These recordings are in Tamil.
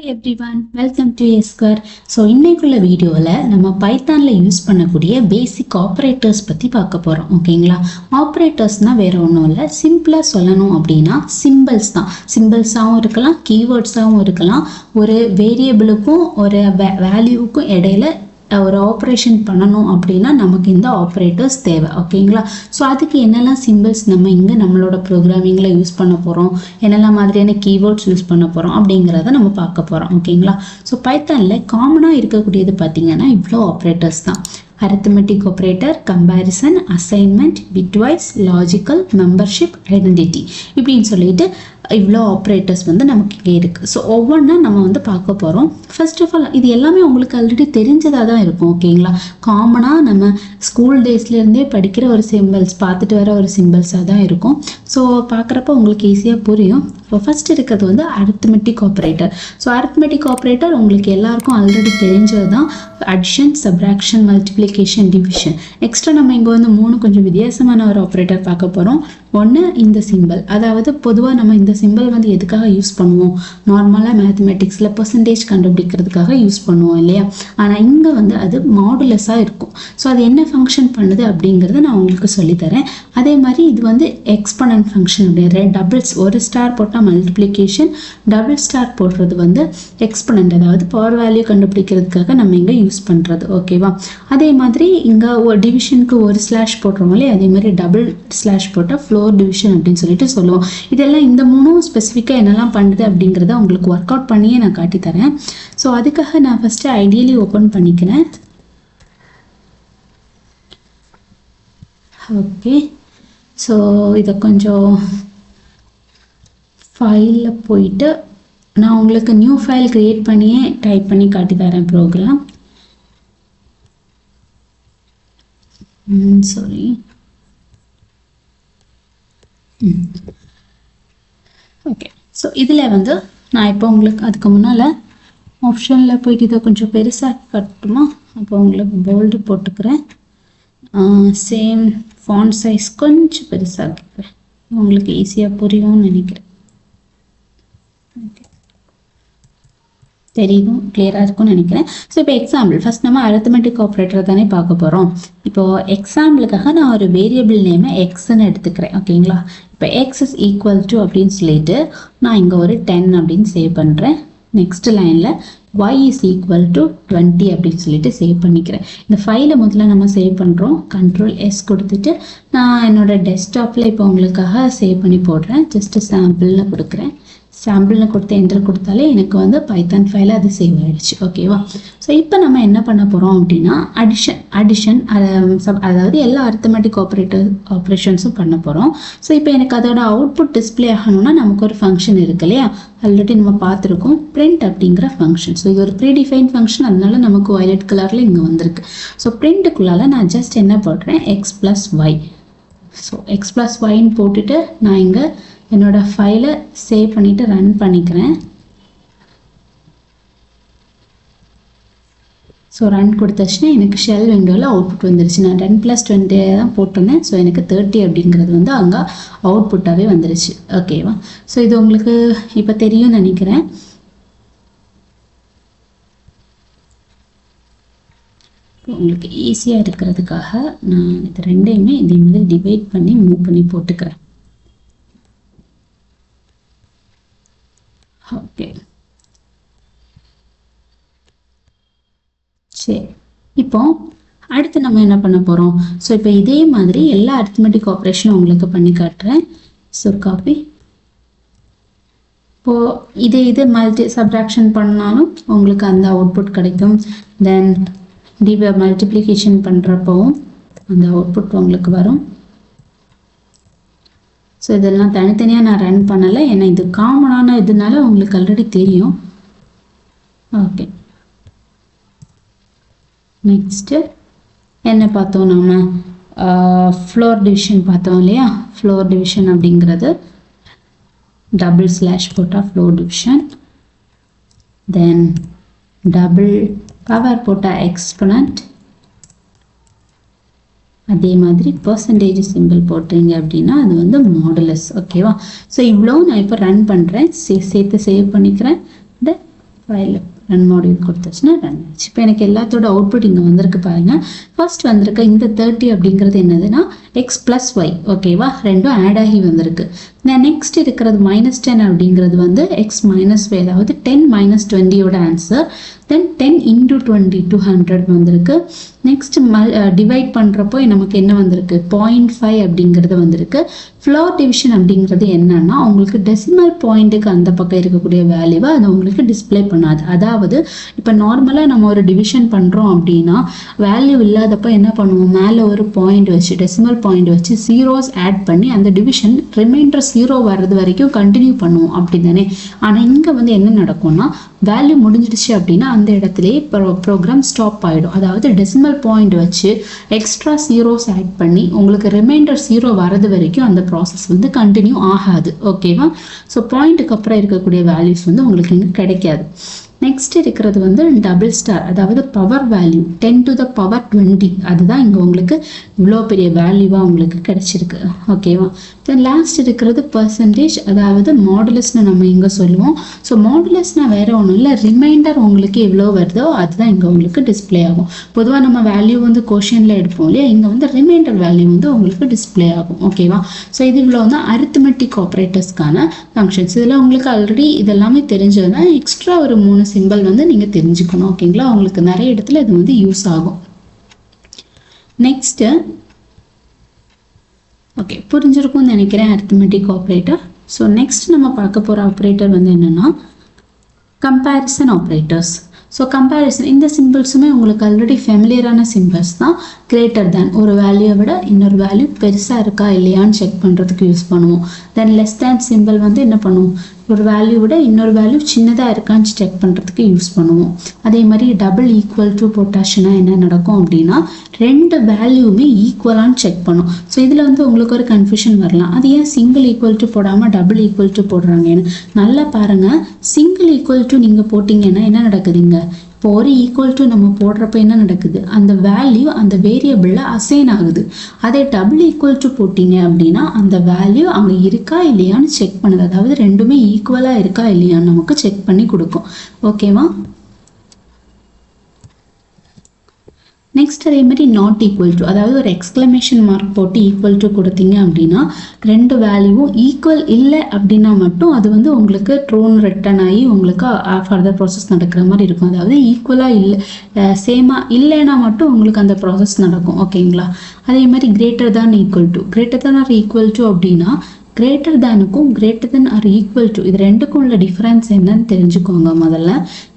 எவ்ரிவன் வெல்கம் டு எஸ்கர். ஸோ இன்னைக்குள்ள வீடியோவில் நம்ம பைத்தானில் யூஸ் பண்ணக்கூடிய பேசிக் ஆப்ரேட்டர்ஸ் பற்றி பார்க்க போகிறோம். ஓகேங்களா? ஆப்ரேட்டர்ஸ்னால் வேறு ஒன்றும் இல்லை, சிம்பிளாக சொல்லணும் அப்படின்னா சிம்பிள்ஸ் தான். சிம்பிள்ஸாகவும் இருக்கலாம், கீவேர்ட்ஸாகவும் இருக்கலாம். ஒரு வேரியபிளுக்கும் ஒரு வேல்யூவுக்கும் இடையில ஒரு ஆப்ரேஷன் பண்ணணும் அப்படின்னா நமக்கு இந்த ஆப்ரேட்டர்ஸ் தேவை. ஓகேங்களா? ஸோ அதுக்கு என்னெல்லாம் சிம்பிள்ஸ் நம்ம இங்கே நம்மளோட ப்ரோக்ராமிங்கில் யூஸ் பண்ண போகிறோம், என்னெல்லாம் மாதிரியான கீவேர்ட்ஸ் யூஸ் பண்ண போகிறோம் அப்படிங்கிறத நம்ம பார்க்க போகிறோம். ஓகேங்களா? ஸோ பைத்தானில் காமனாக இருக்கக்கூடியது பார்த்திங்கன்னா இவ்வளோ ஆப்ரேட்டர்ஸ் தான். arithmetic operator, comparison, assignment, bitwise, logical, membership, identity இப்படின்னு சொல்லிட்டு இவ்வளோ ஆப்ரேட்டர்ஸ் வந்து நமக்கு இங்கே இருக்குது. ஸோ ஒவ்வொன்றா நம்ம வந்து பார்க்க போகிறோம். ஃபர்ஸ்ட் ஆஃப் ஆல் இது எல்லாமே உங்களுக்கு ஆல்ரெடி தெரிஞ்சதாக தான் இருக்கும். ஓகேங்களா? காமனாக நம்ம ஸ்கூல் டேஸ்லேருந்தே படிக்கிற ஒரு சிம்பிள்ஸ், பார்த்துட்டு வர ஒரு சிம்பிள்ஸாக தான் இருக்கும். ஸோ பார்க்குறப்ப உங்களுக்கு ஈஸியாக புரியும். இப்போ ஃபர்ஸ்ட் இருக்கிறது வந்து arithmetic operator. So arithmetic operator உங்களுக்கு எல்லாருக்கும் ஆல்ரெடி தெரிஞ்சது தான். Addition, subtraction, multiplication, division. Extra நம்ம இங்கே வந்து 3 கொஞ்சம் வித்தியாசமான ஒரு ஆப்ரேட்டர் பார்க்க போகிறோம். ஒன்று இந்த சிம்பிள், அதாவது பொதுவாக நம்ம இந்த சிம்பிள் வந்து எதுக்காக யூஸ் பண்ணுவோம், நார்மலாக மேத்தமெட்டிக்ஸில் பர்சன்டேஜ் கண்டுபிடிக்கிறதுக்காக யூஸ் பண்ணுவோம் இல்லையா? ஆனால் இங்கே வந்து அது மாடுலஸாக இருக்கும். ஸோ அது என்ன ஃபங்க்ஷன் பண்ணுது அப்படிங்கிறத நான் உங்களுக்கு சொல்லித்தரேன். அதே மாதிரி இது வந்து எக்ஸ்பனன்ட் ஃபங்க்ஷன் அப்படிங்கிற டபுள்ஸ், ஒரு ஸ்டார் போட்டால் மல்டிப்ளிகேஷன், டபுள் ஸ்டார் போடுறது வந்து எக்ஸ்பனன்ட், அதாவது பவர் வேல்யூ கண்டுபிடிக்கிறதுக்காக நம்ம இங்கே யூஸ் பண்ணுறது. ஓகேவா? அதே மாதிரி இங்கே ஒரு டிவிஷனுக்கு ஒரு ஸ்லாஷ் போடுறோம் இல்லையா, அதே மாதிரி டபுள் ஸ்லாஷ் போட்டால் ஃப்ளோர் டிவிஷன் அப்படின்னு சொல்லிட்டு சொல்லுவோம். இதெல்லாம் இந்த 3 ஸ்பெசிஃபிக்காக என்னெல்லாம் பண்ணுது அப்படிங்கிறத உங்களுக்கு ஒர்க் அவுட் பண்ணியே நான் காட்டித்தரேன். ஸோ அதுக்காக நான் ஃபஸ்ட்டு ஐடியலி ஓப்பன் பண்ணிக்கிறேன். ஓகே, ஸோ இதை கொஞ்சம் ஃபைலில் போயிட்டு நான் உங்களுக்கு நியூ ஃபைல் க்ரியேட் பண்ணியே டைப் பண்ணி காட்டித்தரேன் ப்ரோக்ராம். சாரி. ஓகே, ஸோ இதில் வந்து நான் இப்போ உங்களுக்கு அதுக்கு முன்னால் ஆப்ஷனில் போயிட்டு இதை கொஞ்சம் பெருசாக கட்டுமா, அப்போ உங்களுக்கு போல்டு போட்டுக்கிறேன். சேம் ஃபாண்ட் சைஸ் கொஞ்சம் பெருசாகிக்கிறேன், உங்களுக்கு ஈஸியாக புரியும்னு நினைக்கிறேன். ஓகே, தெரியும், கிளியராக இருக்கும்னு நினைக்கிறேன். ஸோ இப்போ எக்ஸாம்பிள் ஃபஸ்ட் நம்ம arithmetic ஆப்ரேட்டர் தானே பார்க்க போகிறோம். இப்போது எக்ஸாம்பிளுக்காக நான் ஒரு வேரியபிள் நேமை எக்ஸ்ன்னு எடுத்துக்கிறேன். ஓகேங்களா? இப்போ எக்ஸ் இஸ் ஈக்குவல் டு அப்படின்னு சொல்லிட்டு நான் இங்கே ஒரு 10 அப்படின்னு சேவ் பண்ணுறேன். நெக்ஸ்ட் லைனில் y இஸ் ஈக்குவல் டு 20 அப்படின்னு சொல்லிட்டு சேவ் பண்ணிக்கிறேன். இந்த ஃபைலை முதல்ல நம்ம சேவ் பண்ணுறோம். Ctrl+S கொடுத்துட்டு நான் என்னோடய டெஸ்க்டாப்பில் இப்போ உங்களுக்காக சேவ் பண்ணி போடுறேன். ஜஸ்ட்டு சாம்பிள்னு கொடுக்குறேன். சாம்பிள்னு கொடுத்து என்டர் கொடுத்தாலே எனக்கு வந்து பைத்தான் ஃபைல் அது சேவ் ஆகிடுச்சு. ஓகேவா? ஸோ இப்போ நம்ம என்ன பண்ண போகிறோம் அப்படின்னா அடிஷன் அதாவது எல்லா arithmetic ஆப்ரேஷன்ஸும் பண்ண போகிறோம். ஸோ இப்போ எனக்கு அதோட அவுட்புட் டிஸ்பிளே ஆகணும்னா நமக்கு ஒரு ஃபங்க்ஷன் இருக்கு இல்லையா, ஆல்ரெடி நம்ம பார்த்துருக்கோம், print அப்படிங்கிற ஃபங்க்ஷன். ஸோ இது ஒரு ப்ரீடிஃபைன் ஃபங்க்ஷன், அதனால நமக்கு வயலட் கலரில் இங்கே வந்திருக்கு. ஸோ பிரிண்ட்டுக்குள்ளால நான் ஜஸ்ட் என்ன போடுறேன், x+y. ஸோ x+yன்னு போட்டுட்டு நான் இங்கே என்னோட ஃபைலை சேவ் பண்ணிவிட்டு ரன் பண்ணிக்கிறேன். ஸோ ரன் கொடுத்துச்சுன்னா எனக்கு ஷெல் விண்டோவில் அவுட்புட் வந்துருச்சு. நான் 10+20 தான் போட்டிருந்தேன். ஸோ எனக்கு 30 அப்படிங்கிறது வந்து அங்கே அவுட்புட்டாகவே வந்துருச்சு. ஓகேவா? ஸோ இது உங்களுக்கு இப்போ தெரியும்னு நினைக்கிறேன். உங்களுக்கு ஈஸியாக இருக்கிறதுக்காக நான் இது ரெண்டையுமே இதே மாதிரி டிவைட் பண்ணி மூவ் பண்ணி போட்டுக்கிறேன். ஓகே, சரி. இப்போ அடுத்து நம்ம என்ன பண்ண போகிறோம், ஸோ இப்போ இதே மாதிரி எல்லா arithmetic ஆப்ரேஷனும் உங்களுக்கு பண்ணி காட்டுறேன். So copy. இப்போது இது சப்ராக்ஷன் பண்ணாலும் உங்களுக்கு அந்த அவுட்புட் கிடைக்கும். தென் மல்டிப்ளிகேஷன் பண்ணுறப்பவும் அந்த அவுட்புட் உங்களுக்கு வரும். ஸோ இதெல்லாம் தனித்தனியாக நான் ரன் பண்ணலை, ஏன்னா இது காமனான இதனால உங்களுக்கு ஆல்ரெடி தெரியும். ஓகே, நெக்ஸ்ட்டு என்ன பார்த்தோம், நம்ம ஃப்ளோர் டிவிஷன் பார்த்தோம் இல்லையா. ஃப்ளோர் டிவிஷன் அப்படிங்கிறது டபுள் ஸ்லாஷ் போட்டால் ஃப்ளோர் டிவிஷன், தென் டபுள் பவர் போட்டால் எக்ஸ்பனண்ட், அதே மாதிரி பர்சன்டேஜ் சிம்பிள் போட்டீங்க அப்படின்னா அது வந்து மாடுலஸ். ஓகேவா? ஸோ இவ்வளோ நான் இப்போ ரன் பண்ணுறேன், சேர்த்து சேவ் பண்ணிக்கிறேன். ஃபைல் ரன் மாடியூல் கொடுத்துச்சுன்னா ரன் ஆச்சு. இப்போ எனக்கு எல்லாத்தோட அவுட்புட் இங்கே வந்திருக்கு பாருங்க. ஃபர்ஸ்ட் வந்திருக்க இந்த 30 அப்படிங்கிறது என்னதுன்னா எக்ஸ் ப்ளஸ் ஒய், ஓகேவா, ரெண்டும் ஆட் ஆகி வந்திருக்கு. நெக்ஸ்ட் இருக்கிறது -10 அப்படிங்கிறது வந்து எக்ஸ் மைனஸ் ஒய், அதாவது 10 - 20யோட ஆன்சர். தென் 10 × 20 200 வந்திருக்கு. நெக்ஸ்ட் டிவைட் பண்ணுறப்போ நமக்கு என்ன வந்திருக்கு 0.5 அப்படிங்கிறது வந்திருக்கு. ஃப்ளோர் டிவிஷன் அப்படிங்கிறது என்னன்னா உங்களுக்கு டெசிமல் பாயிண்ட்டுக்கு அந்த பக்கம் இருக்கக்கூடிய வேல்யூவை அது உங்களுக்கு டிஸ்பிளே பண்ணாது. அதாவது இப்போ நார்மலாக நம்ம ஒரு டிவிஷன் பண்ணுறோம் அப்படின்னா வேல்யூ இல்லாதப்போ என்ன பண்ணுவோம், மேலே ஒரு பாயிண்ட் வச்சு டெசிமல் பாயிண்ட் வச்சு ஜீரோஸ் ஆட் பண்ணி அந்த டிவிஷன் ரிமைண்டர் 0 வர்றது வரைக்கும் கண்டினியூ பண்ணுவோம், அப்படி தானே. ஆனால் இங்கே வந்து என்ன நடக்கும்னா வேல்யூ முடிஞ்சிடுச்சு அப்படின்னா அந்த இடத்துலயே ப்ரோக்ராம் ஸ்டாப் ஆகிடும். அதாவது டெசிமல் பாயிண்ட் வச்சு எக்ஸ்ட்ரா ஜீரோஸ் ஆட் பண்ணி உங்களுக்கு ரிமைண்டர் 0 வரது வரைக்கும் அந்த ப்ராசஸ் வந்து கண்டினியூ ஆகாது, ஓகேவா. ஸோ பாயிண்ட்டுக்கு அப்புறம் இருக்கக்கூடிய வேல்யூஸ் வந்து உங்களுக்கு இங்கே கிடைக்காது. நெக்ஸ்ட் இருக்கிறது வந்து டபுள் ஸ்டார், அதாவது power value 10 to the power 20, அதுதான் இங்கே உங்களுக்கு இவ்வளோ பெரிய வேல்யூவாக உங்களுக்கு கிடைச்சிருக்கு, ஓகேவா. தென் லாஸ்ட் இருக்கிறது பர்சன்டேஜ், அதாவது மாடுலஸ்னு நம்ம இங்கே சொல்லுவோம். ஸோ மாடுலஸ்னா வேற ஒன்றும் இல்லை, ரிமைண்டர் உங்களுக்கு எவ்வளோ வருதோ அதுதான் இங்கே உங்களுக்கு டிஸ்பிளே ஆகும். பொதுவாக நம்ம வேல்யூ வந்து கோஷனில் எடுப்போம் இல்லையா, இங்கே வந்து ரிமைண்டர் வேல்யூ வந்து உங்களுக்கு டிஸ்பிளே ஆகும், ஓகேவா. ஸோ இது இவ்வளோ வந்து அரித்மெட்டிக் ஆப்ரேட்டர்ஸ்க்கான ஃபங்க்ஷன்ஸ். இதில் உங்களுக்கு ஆல்ரெடி இதெல்லாமே தெரிஞ்சதுன்னா எக்ஸ்ட்ரா ஒரு 3 சிம்பிள் வந்து நீங்கள் தெரிஞ்சுக்கணும், ஓகேங்களா. உங்களுக்கு நிறைய இடத்துல இது வந்து யூஸ் ஆகும். நெக்ஸ்ட்டு ஓகே, புரிஞ்சிருக்கும்னு நினைக்கிறேன் அரித்மெட்டிக் ஆப்ரேட்டர். ஸோ நெக்ஸ்ட் நம்ம பார்க்க போகிற ஆப்ரேட்டர் வந்து என்னென்னா கம்பேரிசன் ஆப்ரேட்டர்ஸ். ஸோ கம்பேரிசன் இந்த சிம்பிள்ஸுமே உங்களுக்கு ஆல்ரெடி ஃபெமிலியரான சிம்பிள்ஸ் தான். கிரேட்டர் தேன், ஒரு வேல்யூவை விட இன்னொரு வேல்யூ பெருசாக இருக்கா இல்லையான்னு செக் பண்ணுறதுக்கு யூஸ் பண்ணுவோம். தென் லெஸ் தேன் சிம்பிள் வந்து என்ன பண்ணுவோம், ஒரு வேல்யூ விட இன்னொரு வேல்யூ சின்னதாக இருக்கான்னு செக் பண்ணுறதுக்கு யூஸ் பண்ணுவோம். அதே மாதிரி டபுள் ஈக்குவல் டு போட்டாச்சுன்னா என்ன நடக்கும் அப்படின்னா ரெண்டு வேல்யூமே ஈக்குவலான்னு செக் பண்ணும். ஸோ இதில் வந்து உங்களுக்கு ஒரு கன்ஃபியூஷன் வரலாம், அது ஏன் சிங்கிள் ஈக்குவல் டு போடாமல் டபுள் ஈக்குவல் டு போடுறாங்கன்னு. நல்லா பாருங்கள், சிங்கிள் ஈக்குவல் டு நீங்கள் போட்டிங்கன்னா என்ன நடக்குதுங்க, இப்போ ஒரு ஈக்குவல் டு நம்ம போடுறப்ப என்ன நடக்குது, அந்த வேல்யூ அந்த வேரியபிளில் அசைன் ஆகுது. அதே டபுள் ஈக்குவல் டு போட்டிங்க அப்படின்னா அந்த வேல்யூ அங்கே இருக்கா இல்லையான்னு செக் பண்ணுது. அதாவது ரெண்டுமே ஈக்குவலாக இருக்கா இல்லையான்னு நமக்கு செக் பண்ணி கொடுக்கும், ஓகேவா. நெக்ஸ்ட் அதே மாதிரி நாட் ஈக்குவல் டு, அதாவது ஒரு எக்ஸ்க்ளமேஷன் மார்க் போட்டு ஈக்குவல் டு கொடுத்தீங்க அப்படின்னா ரெண்டு வேல்யூவும் ஈக்குவல் இல்லை அப்படின்னா மட்டும் அது வந்து உங்களுக்கு ட்ரோன் ரிட்டர்ன் ஆகி உங்களுக்கு ஃபர்தர் ப்ராசஸ் நடக்கிற மாதிரி இருக்கும். அதாவது ஈக்குவலாக இல்லை சேமாக இல்லைன்னா மட்டும் உங்களுக்கு அந்த ப்ராசஸ் நடக்கும், ஓகேங்களா. அதே மாதிரி greater than equal to, greater than or equal to அப்படின்னா கிரேட்டர் தேனுக்கும் greater than or equal to இது ரெண்டுக்கும் உள்ள டிஃப்ரென்ஸ் என்னன்னு தெரிஞ்சுக்கோங்க. முதல்ல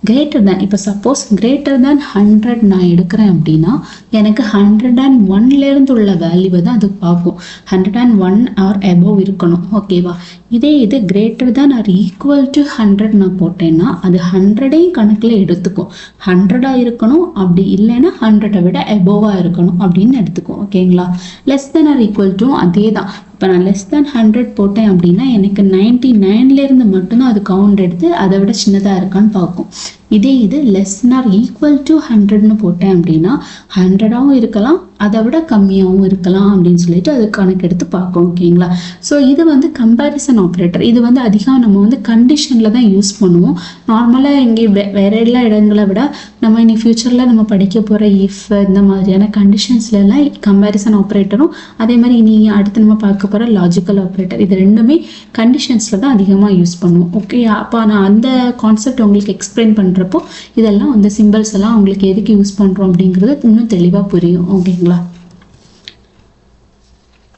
கிரேட்டர் தேன், இப்போ சப்போஸ் கிரேட்டர் தேன் 100 நான் எடுக்கிறேன் அப்படின்னா எனக்கு 101லேருந்து உள்ள வேல்யூவை தான் அது பார்க்கும். 101 ஆர் எபோவ் இருக்கணும், ஓகேவா. இதே இது greater than or equal to 100 நான் போட்டேன்னா அது 100ஐயும் கணக்கில் எடுத்துக்கும். 100ஆக இருக்கணும், அப்படி இல்லைன்னா 100ஐ விட எபோவாக இருக்கணும் அப்படின்னு எடுத்துக்கும், ஓகேங்களா. Less than or equal to அதே தான். இப்போ நான் லெஸ் தேன் 100 போட்டேன் அப்படின்னா எனக்கு 99லேருந்து மட்டும்தான் அது கவுண்ட் எடுத்து அதை விட சின்னதாக இருக்கான்னு பார்க்கும். இதே இது லெஸ் ஆர் ஈக்குவல் டு 100ன்னு போட்டேன் அப்படின்னா 100ஆகவும் இருக்கலாம், அதை விட கம்மியாகவும் இருக்கலாம் அப்படின்னு சொல்லிட்டு அது கணக்கு எடுத்து பார்க்கும், ஓகேங்களா. ஸோ இது வந்து கம்பேரிசன் ஆப்ரேட்டர். இது வந்து அதிகம் நம்ம வந்து கண்டிஷனில் தான் யூஸ் பண்ணுவோம். நார்மலாக இங்கே வேற எல்லா இடங்களை விட நம்ம இனி ஃபியூச்சரில் நம்ம படிக்க போகிற இஃப் இந்த மாதிரியான கண்டிஷன்ஸ்லாம் கம்பேரிசன் ஆப்ரேட்டரும் அதே மாதிரி இனி அடுத்து நம்ம பார்க்க போகிற லாஜிக்கல் ஆப்ரேட்டர் இது ரெண்டுமே கண்டிஷன்ஸில் தான் அதிகமாக யூஸ் பண்ணுவோம், ஓகே. அப்போ நான் அந்த கான்செப்ட் உங்களுக்கு எக்ஸ்பிளைன் பண்ணுறப்போ இதெல்லாம் அந்த சிம்பிள்ஸ் எல்லாம் உங்களுக்கு எதுக்கு யூஸ் பண்ணுறோம் அப்படிங்கிறது இன்னும் தெளிவாக புரியும், ஓகேங்களா.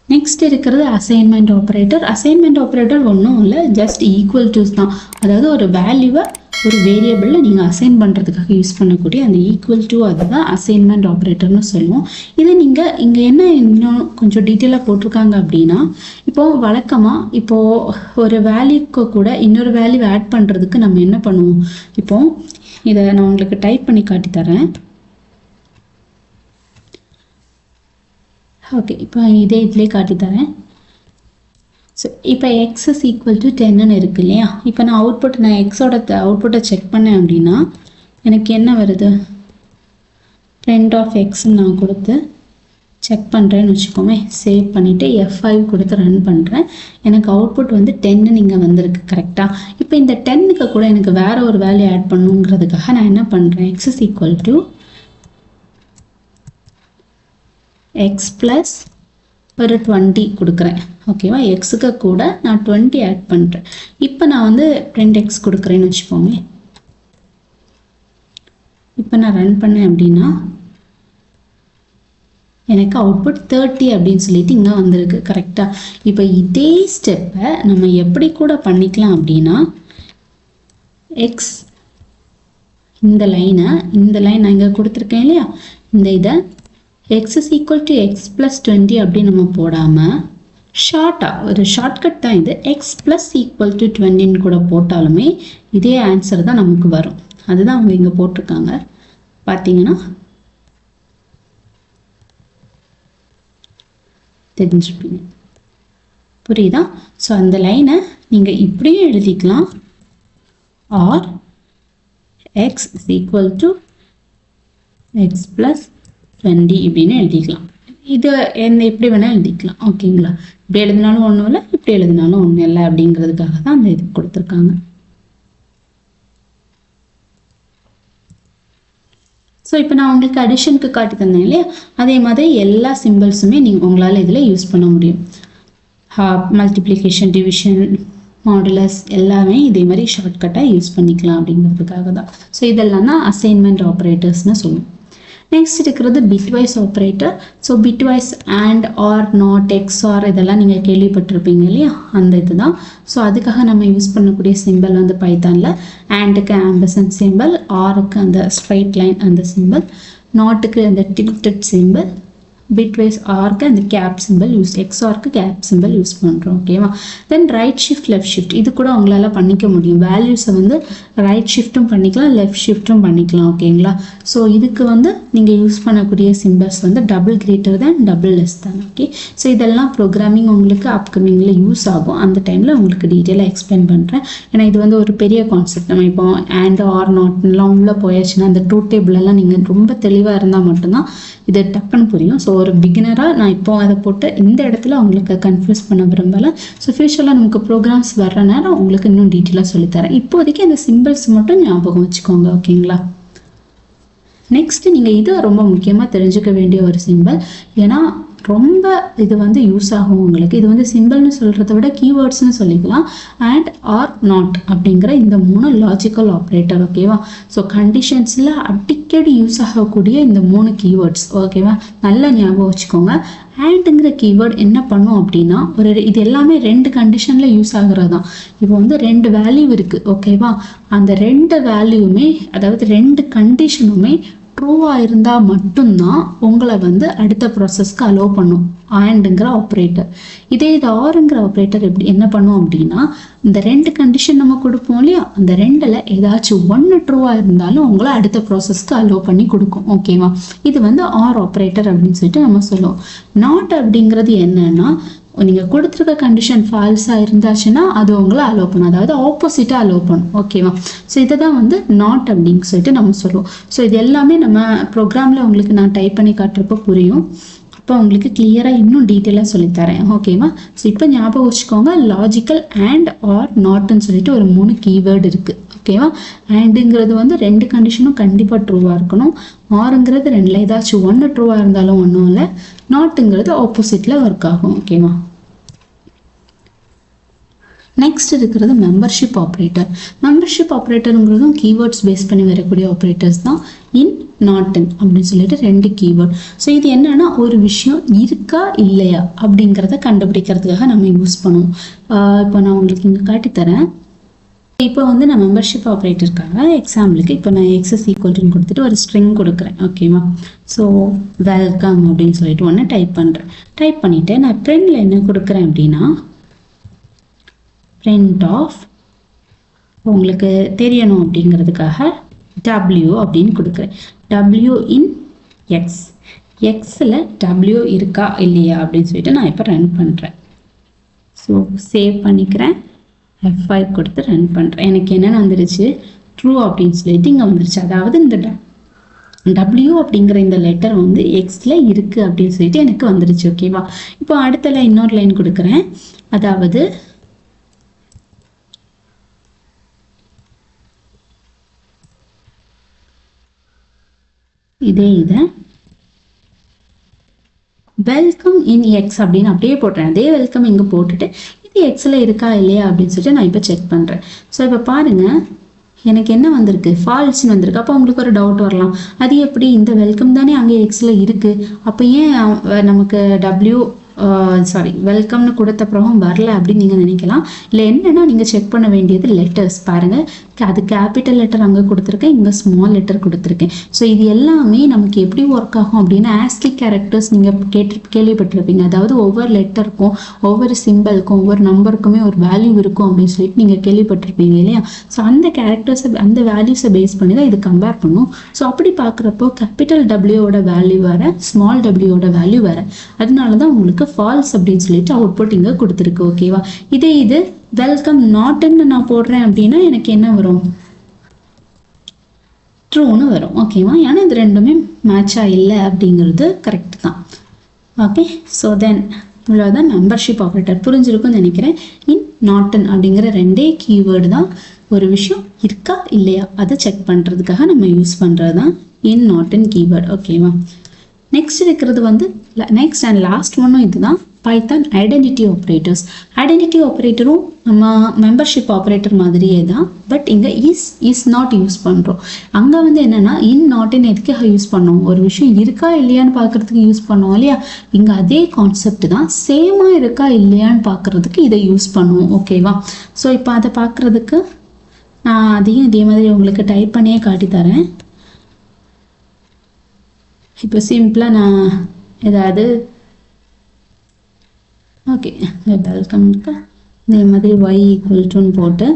நெக்ஸ்ட் இருக்கிறது அசைன்மெண்ட் ஆப்ரேட்டர். அசைன்மெண்ட் ஆப்ரேட்டர் ஒன்றும் இல்லை, ஜஸ்ட் ஈக்குவல் டுஸ் தான். அதாவது ஒரு வேல்யூவை ஒரு வேரியபிளில் நீங்கள் அசைன் பண்ணுறதுக்காக யூஸ் பண்ணக்கூடிய அந்த ஈக்குவல் டு அதுதான் அசைன்மெண்ட் ஆப்ரேட்டர்னு சொல்லுவோம். இதை நீங்கள் இங்கே என்ன இன்னும் கொஞ்சம் டீட்டெயிலாக போட்டிருக்காங்க அப்படின்னா இப்போது வழக்கமாக இப்போது ஒரு வேல்யூக்கு கூட இன்னொரு வேல்யூ ஆட் பண்ணுறதுக்கு நம்ம என்ன பண்ணுவோம், இப்போது இதை நான் உங்களுக்கு டைப் பண்ணி காட்டித்தரேன், ஓகே. இப்போ இதே இதிலே காட்டித்தரேன். ஸோ இப்போ எக்ஸ் இஸ் ஈக்குவல் டு 10ன்னு இருக்கு இல்லையா. இப்போ நான் எக்ஸோட அவுட்புட்டை செக் பண்ணேன் அப்படின்னா எனக்கு என்ன வருது, friend of xன்னு நான் கொடுத்து செக் பண்ணுறேன்னு வச்சுக்கோமே. சேவ் பண்ணிவிட்டு F5 கொடுத்து ரன் பண்ணுறேன். எனக்கு அவுட்புட் வந்து 10 இங்கே வந்திருக்கு கரெக்டாக. இப்போ இந்த 10க்கு கூட எனக்கு வேறு ஒரு வேல்யூ ஆட் பண்ணுங்கிறதுக்காக நான் என்ன பண்ணுறேன், x is equal to x plus ஒரு 20 கொடுக்குறேன். ஓகேவா, எக்ஸுக்கு கூட நான் 20 ஆட் பண்ணுறேன். இப்போ நான் வந்து 2x கொடுக்குறேன்னு வச்சுக்கோங்க. இப்போ நான் ரன் பண்ணேன் அப்படின்னா எனக்கு அவுட்புட் 30 அப்படின்னு சொல்லிட்டு இங்கே வந்திருக்கு கரெக்டாக. இப்போ இதே ஸ்டெப்பை நம்ம எப்படி கூட பண்ணிக்கலாம் அப்படின்னா, எக்ஸ் இந்த லைனை நான் இங்கே கொடுத்துருக்கேன் இல்லையா, இந்த இதை X is equal to x plus 20 அப்படின்னு நம்ம போடாமல் ஷார்ட்டாக ஒரு ஷார்ட்கட் தான் இது, எக்ஸ் ப்ளஸ் ஈக்குவல் டு 20 கூட போட்டாலுமே இதே ஆன்சர் தான் நமக்கு வரும். அதுதான் அவங்க இங்கே போட்டிருக்காங்க பார்த்தீங்கன்னா தெரிஞ்சுப்பீங்க. புரியுதா? ஸோ அந்த லைனை நீங்கள் இப்படியும் எழுதிக்கலாம், or x is equal to x plus 20 இப்படின்னு எழுதிக்கலாம். இது எப்படி வேணால் எழுதிக்கலாம். ஓகேங்களா, இப்படி எழுதினாலும் ஒன்றும் இல்லை, இப்படி எழுதினாலும் ஒன்றும் இல்லை அப்படிங்கிறதுக்காக தான் அந்த இது கொடுத்துருக்காங்க. ஸோ இப்போ நான் உங்களுக்கு அடிஷனுக்கு காட்டி தந்தேன் இல்லையா, அதே மாதிரி எல்லா சிம்பிள்ஸுமே உங்களால் இதில் யூஸ் பண்ண முடியும். மல்டிப்ளிகேஷன், டிவிஷன், மாடுலஸ் எல்லாமே இதே மாதிரி ஷார்ட்கட்டாக யூஸ் பண்ணிக்கலாம் அப்படிங்கிறதுக்காக தான். ஸோ இதெல்லாம் தான் அசைன்மெண்ட் ஆப்ரேட்டர்ஸ்னு சொல்லுவோம். நெக்ஸ்ட் இருக்கிறது bitwise operator. So bitwise and, or, not, XOR இதெல்லாம் நீங்கள் கேள்விப்பட்டிருப்பீங்க இல்லையா, அந்த இது தான். ஸோ அதுக்காக நம்ம யூஸ் பண்ணக்கூடிய சிம்பிள் வந்து பைத்தானில் ஆண்டுக்கு ஆம்பர்சன்ட் சிம்பிள், ஆருக்கு அந்த ஸ்ட்ரைட் லைன் அந்த சிம்பிள், நாட்டுக்கு அந்த டில்டட் சிம்பிள், பிட்வைஸ் ஆர்க்கு அந்த கேப் சிம்பிள் யூஸ், எக்ஸ்ஆருக்கு கேப் சிம்பிள் யூஸ் பண்ணுறோம். ஓகேவா. Then right shift, left shift இது கூட உங்களால் பண்ணிக்க முடியும். வேல்யூஸை வந்து ரைட் ஷிஃப்ட்டும் பண்ணிக்கலாம், லெஃப்ட் ஷிஃப்ட்டும் பண்ணிக்கலாம். ஓகேங்களா. ஸோ இதுக்கு வந்து நீங்கள் யூஸ் பண்ணக்கூடிய சிம்பிள்ஸ் வந்து double greater than, double less than. Okay. So இதெல்லாம் ப்ரோக்ராமிங் உங்களுக்கு அப்கமிங்கில் யூஸ் ஆகும். அந்த டைமில் உங்களுக்கு டீட்டெயிலாக எக்ஸ்பிளைன் பண்ணுறேன். ஏன்னா இது வந்து ஒரு பெரிய கான்செப்ட். நம்ம இப்போ அண்ட், ஆர், நாட்லாம் உள்ளே போயாச்சுன்னா அந்த ட்ரூத் டேபிள் எல்லாம் நீங்கள் ரொம்ப தெளிவாக இருந்தால் மட்டும்தான் இது டக்குன்னு புரியும். ஸோ ஒரு பிகினராக நான் இப்போ அதை போட்டு இந்த இடத்துல உங்களுக்கு கன்ஃபியூஸ் பண்ண விரும்பலை. ஸோ ஃபியூச்சரில் நமக்கு ப்ரோக்ராம்ஸ் வர்ற நேரம் உங்களுக்கு இன்னும் டீட்டெயிலாக சொல்லித்தரேன். இப்போதைக்கு அந்த சிம்பிள்ஸ் மட்டும் ஞாபகம் வச்சுக்கோங்க. ஓகேங்களா. நெக்ஸ்ட் நீங்கள் இது ரொம்ப முக்கியமாக தெரிஞ்சுக்க வேண்டிய ஒரு சிம்பிள். ஏன்னா ரொம்ப இது வந்து யூஸ் ஆகும் உங்களுக்கு. இது வந்து சிம்பிள்னு சொல்கிறத விட கீவேர்ட்ஸ்னு சொல்லிக்கலாம். அண்ட், ஆர், நாட் அப்படிங்கிற இந்த 3 லாஜிக்கல் ஆப்ரேட்டர். ஓகேவா. ஸோ கண்டிஷன்ஸில் அடிக்கடி யூஸ் ஆகக்கூடிய இந்த 3 கீவேர்ட்ஸ். ஓகேவா, நல்லா ஞாபகம் வச்சுக்கோங்க. ஆண்டுங்கிற கீவேர்டு என்ன பண்ணும் அப்படின்னா, இது எல்லாமே 2 கண்டிஷனில் யூஸ் ஆகுறது தான். இப்போ வந்து 2 வேல்யூ இருக்குது. ஓகேவா, அந்த 2 வேல்யூமே, அதாவது 2 கண்டிஷனுமே ட்ரூவாக இருந்தால் மட்டும்தான் உங்களை வந்து அடுத்த ப்ராசஸ்க்கு அலோவ் பண்ணும் ஆண்டுங்கிற ஆப்ரேட்டர். இதே இது ஆருங்கிற ஆப்ரேட்டர் என்ன பண்ணும் அப்படின்னா, இந்த 2 கண்டிஷன் நம்ம கொடுப்போம் இல்லையா, அந்த 2ல் ஏதாச்சும் 1 ட்ரூவாக இருந்தாலும் உங்களை அடுத்த ப்ராசஸ்க்கு அலோவ் பண்ணி கொடுக்கும். ஓகேவா. இது வந்து ஆர் ஆப்ரேட்டர் அப்படின்னு சொல்லிட்டு நம்ம சொல்லுவோம். நாட் அப்படிங்கிறது என்னன்னா, நீங்கள் கொடுத்துருக்க கண்டிஷன் ஃபால்ஸாக இருந்தாச்சுன்னா அது உங்களை அலோவ் பண்ணும், அதாவது ஆப்போசிட்டாக அலோவ் பண்ணும். ஓகேவா. ஸோ இதை தான் வந்து நாட் அப்படின்னு சொல்லிட்டு நம்ம சொல்லுவோம். ஸோ இது எல்லாமே நம்ம ப்ரோக்ராமில் உங்களுக்கு நான் டைப் பண்ணி காட்டுறப்போ புரியும். அப்போ உங்களுக்கு கிளியராக இன்னும் டீட்டெயிலாக சொல்லித்தரேன். ஓகேவா. ஸோ இப்போ ஞாபகம் வச்சுக்கோங்க, லாஜிக்கல் அண்ட், ஆர், நாட்னு சொல்லிட்டு ஒரு 3 கீவேர்டு இருக்குது. ஓகேவா. ஆண்டுங்கிறது வந்து 2 கண்டிஷனும் கண்டிப்பாக ட்ரூவாக இருக்கணும். ஆருங்கிறது 2ல் ஏதாச்சும் 1 ட்ரூவாக இருந்தாலும் ஒன்றும் இல்லை. நாட்டுங்கிறது ஆப்போசிட்டில் ஒர்க் ஆகும். ஓகேவா. நெக்ஸ்ட் இருக்கிறது மெம்பர்ஷிப் ஆப்ரேட்டர். மெம்பர்ஷிப் ஆப்ரேட்டருங்கிறதும் கீவேர்ட்ஸ் பேஸ் பண்ணி வரக்கூடிய ஆப்ரேட்டர்ஸ் தான். இன், நாட் இன் அப்படின்னு சொல்லிட்டு 2 கீவேர்ட். ஸோ இது என்னன்னா, ஒரு விஷயம் இருக்கா இல்லையா அப்படிங்கிறத கண்டுபிடிக்கிறதுக்காக நம்ம யூஸ் பண்ணுவோம். இப்போ நான் உங்களுக்கு இங்கே காட்டித்தரேன். இப்போ வந்து நான் மெம்பர்ஷிப் ஆப்ரேட்டருக்காக எக்ஸாம்பிளுக்கு இப்போ நான் எக்ஸஸ் ஈக்குவல்ட்டுன்னு கொடுத்துட்டு ஒரு ஸ்ட்ரிங் கொடுக்குறேன். ஓகேவா. ஸோ வெல்கம் அப்படின்னு சொல்லிட்டு ஒன்று டைப் பண்ணுறேன். டைப் பண்ணிவிட்டு நான் ப்ரிண்டில் என்ன கொடுக்குறேன் அப்படின்னா, பிரிண்ட் ஆஃப், உங்களுக்கு தெரியணும் அப்படிங்கிறதுக்காக W அப்படின்னு கொடுக்குறேன். W இன் எக்ஸ், எக்ஸில் W இருக்கா இல்லையா அப்படின்னு சொல்லிட்டு நான் இப்போ ரன் பண்ணுறேன். ஸோ சேவ் பண்ணிக்கிறேன், F5 கொடுத்து ரன் பண்ணுறேன். எனக்கு என்னென்ன வந்துருச்சு, ட்ரூ அப்படின்னு சொல்லிட்டு இங்கே வந்துருச்சு. அதாவது இந்த W அப்படிங்கிற இந்த லெட்டர் வந்து எக்ஸில் இருக்குது அப்படின்னு சொல்லிட்டு எனக்கு வந்துருச்சு. ஓகேவா? இப்போ அடுத்த இன்னொரு லைன் கொடுக்குறேன். அதாவது இதை வெல்கம் இன் எக்ஸ் அப்படின்னு அப்படியே போட்டுறேன். அதே வெல்கம் இங்கே போட்டுட்டு இது எக்ஸில் இருக்கா இல்லையா அப்படின்னு சொல்லிட்டு நான் இப்போ செக் பண்ணுறேன். ஸோ இப்போ பாருங்கள், எனக்கு என்ன வந்திருக்கு? ஃபால்ஸ்ன்னு வந்திருக்கு. அப்போ உங்களுக்கு ஒரு டவுட் வரலாம், அது எப்படி, இந்த வெல்கம் தானே அங்கே எக்ஸில் இருக்குது, அப்போ ஏன் நமக்கு வெல்கம்னு கொடுத்த அப்புறம் வரல அப்படின்னு நீங்கள் நினைக்கலாம். இல்லை, என்னென்னா நீங்கள் செக் பண்ண வேண்டியது லெட்டர்ஸ். பாருங்கள், அது கேபிட்டல் லெட்டர் அங்கே கொடுத்துருக்கேன், இங்கே ஸ்மால் லெட்டர் கொடுத்துருக்கேன். ஸோ இது எல்லாமே நமக்கு எப்படி ஒர்க் ஆகும் அப்படின்னா, ஆஸ்கி கேரக்டர்ஸ் நீங்கள் கேள்விப்பட்டிருப்பீங்க. அதாவது ஒவ்வொரு லெட்டருக்கும், ஒவ்வொரு சிம்பிளுக்கும், ஒவ்வொரு நம்பருக்குமே ஒரு வேல்யூ இருக்கும் அப்படின்னு சொல்லிட்டு நீங்கள் கேள்விப்பட்டிருப்பீங்க இல்லையா? ஸோ அந்த கேரக்டர்ஸை, அந்த வேல்யூஸை பேஸ் பண்ணி தான் இது கம்பேர் பண்ணும். ஸோ அப்படி பார்க்குறப்போ கேபிட்டல் டபிள்யூவோட வேல்யூ வேறு, ஸ்மால் டபிள்யூவோட வேல்யூ வேறு. அதனால தான் உங்களுக்கு ஃபால்ஸ் அப்படின்னு சொல்லிட்டு அவுட்புட் இங்கே கொடுத்துருக்கு. ஓகேவா? இது வெல்கம் நாட்ன்னு நான் போடுறேன் அப்படின்னா எனக்கு என்ன வரும்? ட்ரூன்னு வரும். ஓகேவா? ஏன்னா இது ரெண்டுமே மேட்சாக இல்லை அப்படிங்கிறது கரெக்ட் தான். ஓகே, ஸோ தென் இவ்வளோதான் மெம்பர்ஷிப் ஆப்ரேட்டர். புரிஞ்சிருக்கும்னு நினைக்கிறேன். இன் நாட்டன் அப்படிங்கிற ரெண்டே கீவேர்டு தான் ஒரு விஷயம் இருக்கா இல்லையா அதை செக் பண்ணுறதுக்காக நம்ம யூஸ் பண்ணுறது தான் இன் நாட்டன் கீவேர்டு. ஓகேவா? நெக்ஸ்ட் இருக்கிறது வந்து நெக்ஸ்ட் அண்ட் லாஸ்ட் ஒன்னும் இதுதான், பைத்தான் ஐடென்டிட்டி ஆப்ரேட்டர்ஸ். ஐடென்டிட்டி ஆப்ரேட்டரும் நம்ம மெம்பர்ஷிப் ஆப்ரேட்டர் மாதிரியே தான், பட் இங்கே இஸ் நாட் யூஸ் பண்ணுறோம். அங்கே வந்து என்னென்னா இன் நாட்னு எதுக்காக யூஸ் பண்ணோம்? ஒரு விஷயம் இருக்கா இல்லையான்னு பார்க்குறதுக்கு யூஸ் பண்ணுவோம் இல்லையா? இங்கே அதே கான்செப்ட் தான், சேமாக இருக்கா இல்லையான்னு பார்க்குறதுக்கு இதை யூஸ் பண்ணுவோம். ஓகேவா? ஸோ இப்போ அதை பார்க்குறதுக்கு நான் அதையும் இதே மாதிரி உங்களுக்கு டைப் பண்ணியே காட்டித்தரேன். இப்போ சிம்பிளாக நான் ஏதாவது ஓகே வெல்கம் இருக்கா, இதே மாதிரி y ஈக்குவல் டுன்னு போட்டு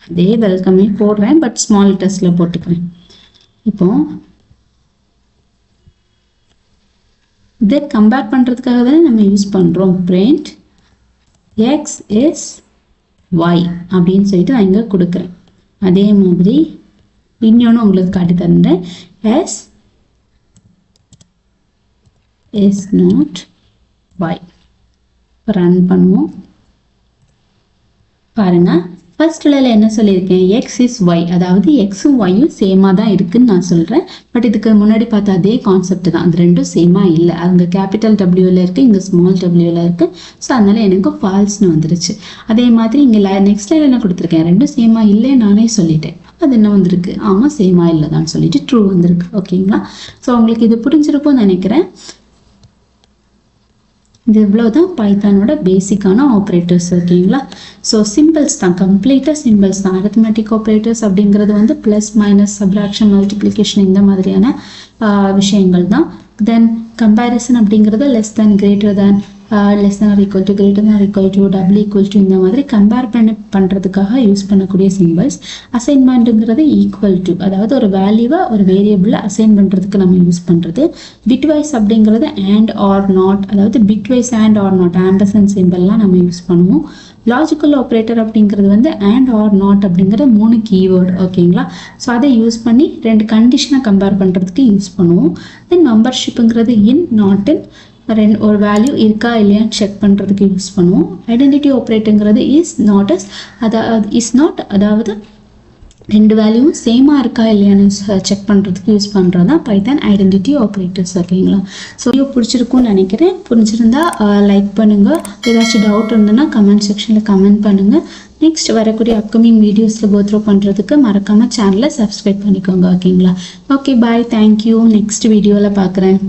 அதே வெல்கமே போடுறேன், பட் ஸ்மால் லெட்டர்ஸில் போட்டுக்கிறேன். இப்போ இதை கம்பேர் பண்ணுறதுக்காக தானே நம்ம யூஸ் பண்ணுறோம். பிரிண்ட் x is y அப்படின்னு சொல்லிட்டு நான் இங்கே கொடுக்குறேன். அதே மாதிரி இன்னொன்று உங்களுக்கு காட்டி தரேன். s is not y. Run பண்ணுவோம். பாருங்க, ஃபர்ஸ்ட் லைனில் என்ன சொல்லியிருக்கேன்? x is y, அதாவது எக்ஸும் ஒய்யும் சேமாக தான் இருக்குன்னு நான் சொல்கிறேன். பட் இதுக்கு முன்னாடி பார்த்தா அதே கான்செப்ட் தான், அது ரெண்டும் சேமாக இல்லை. அங்கே கேபிட்டல் டபிள்யூவில் இருக்குது, இங்கே ஸ்மால் டபிள்யூவில் இருக்குது. ஸோ அதனால் எனக்கு ஃபால்ஸ்னு வந்துருச்சு. அதே மாதிரி இங்கே நெக்ஸ்ட் லைனில் என்ன கொடுத்துருக்கேன்? ரெண்டும் சேமாக இல்லை நானே சொல்லிட்டேன். அது என்ன வந்திருக்கு? ஆமாம், சேமாக இல்லை தான் சொல்லிட்டு ட்ரூ வந்திருக்கு. ஓகேங்களா? ஸோ உங்களுக்கு இது புரிஞ்சிருக்கும்னு நினைக்கிறேன். இது இவ்வளோதான் பைத்தானோட பேசிக்கான ஆப்ரேட்டர்ஸ். ஓகேங்களா? ஸோ சிம்பிள்ஸ் தான், கம்ப்ளீட்டாக சிம்பிள்ஸ் தான். அரித்மெட்டிக் ஆப்ரேட்டர்ஸ் அப்படிங்கிறது வந்து ப்ளஸ் மைனஸ் சப்ராக்ஷன் மல்டிப்ளிகேஷன் இந்த மாதிரியான விஷயங்கள் தான். தென் கம்பேரிசன் அப்படிங்கிறது less than greater than, less than or equal to, greater than or equal to, double equal to இந்த மாதிரி கம்பேர் பண்ணுறதுக்காக யூஸ் பண்ணக்கூடிய சிம்பிள்ஸ். அசைன்மெண்ட்டுங்கிறது ஈக்குவல் டு, அதாவது ஒரு வேல்யூவை ஒரு வேரியபிளில் அசைன் பண்ணுறதுக்கு நம்ம யூஸ் பண்ணுறது. பிட்வைஸ் அப்படிங்கிறது அண்ட் ஆர் நாட், அதாவது bitwise and or not, ampersand சிம்பிள்லாம் நம்ம யூஸ் பண்ணுவோம். லாஜிக்கல் ஆப்ரேட்டர் அப்படிங்கிறது வந்து அண்ட் ஆர் நாட் அப்படிங்கிற 3 கீவேர்டு. ஓகேங்களா? ஸோ அதை யூஸ் பண்ணி 2 கண்டிஷனை கம்பேர் பண்ணுறதுக்கு யூஸ் பண்ணுவோம். தென் மெம்பர்ஷிப்புங்கிறது இன் நாட்டின் ஒரு வேல்யூ இருக்கா இல்லையான்னு செக் பண்ணுறதுக்கு யூஸ் பண்ணுவோம். ஐடென்டிட்டி ஆப்ரேட்டருங்கிறது இஸ் நாட், அதாவது 2 வேல்யூவும் சேமாக இருக்கா இல்லையான்னு செக் பண்ணுறதுக்கு யூஸ் பண்ணுறது தான் பைத்தான் ஐடென்டிட்டி ஆப்ரேட்டர்ஸ். ஓகேங்களா? ஸோ வீடியோ பிடிச்சிருக்கும்னு நினைக்கிறேன். புரிஞ்சிருந்தா லைக் பண்ணுங்கள். ஏதாச்சும் டவுட் இருந்ததுன்னா கமெண்ட் செக்ஷனில் கமெண்ட் பண்ணுங்கள். நெக்ஸ்ட் வரக்கூடிய அப்கமிங் வீடியோஸில் கோத்ரூ பண்ணுறதுக்கு மறக்காமல் சேனலை சப்ஸ்கிரைப் பண்ணிக்கோங்க. ஓகேங்களா? ஓகே, பாய், தேங்க்யூ. நெக்ஸ்ட் வீடியோவில் பார்க்குறேன்.